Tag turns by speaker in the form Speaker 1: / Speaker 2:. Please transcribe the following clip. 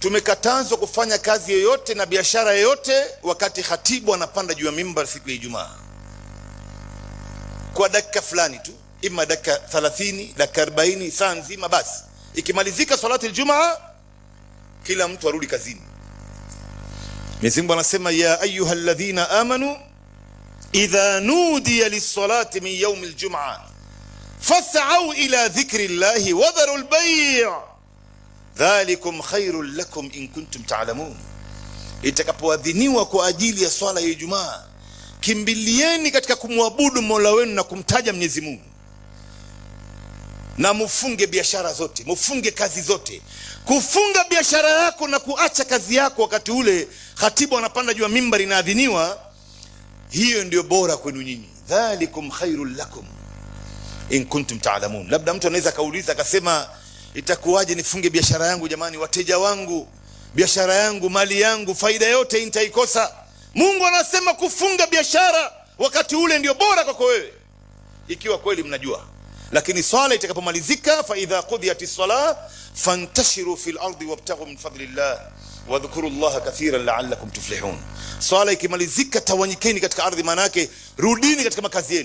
Speaker 1: Tumekatazwa kufanya kazi yoyote na biashara yoyote wakati khatibu anapanda juu ya mimbar siku ya Ijumaa, kwa dakika fulani tu, ima dakika 30, dakika 40, saa nzima. Basi ikimalizika salati aljumaa, kila mtu arudi kazini. Mwenyezi Mungu anasema, ya ayyuhalladhina amanu idha nudiya lis-salati min yawmil jum'a fas'au ila dhikrillahi wa dharul bay' dhalikum khairul lakum in kuntum ta'lamun. Itakapoadhiniwa kwa ajili ya swala ya Ijumaa, kimbilieni katika kumwabudu Mola wenu na kumtaja Mwenyezi Mungu, na mufunge biashara zote, mufunge kazi zote. Kufunga biashara yako na kuacha kazi yako wakati ule khatibu anapanda juu ya mimbari inaadhiniwa, hiyo ndio bora kwenu nyinyi. Dhalikum khairul lakum in kuntum ta'lamun. Labda mtu anaweza kauliza akasema, itakuwaje nifunge biashara yangu jamani, wateja wangu, biashara yangu, mali yangu, faida yote nitaikosa? Mungu anasema kufunga biashara wakati ule ndio bora kwako wewe, ikiwa kweli mnajua. Lakini swala itakapomalizika, fa idha qudiyatis salah fantashiru fil ardi wabtaghu min fadlillah wa dhkuru Allaha kathiran la'allakum tuflihun. Swala ikimalizika, tawanyikeni katika ardhi, maana yake rudini katika makazi yenu.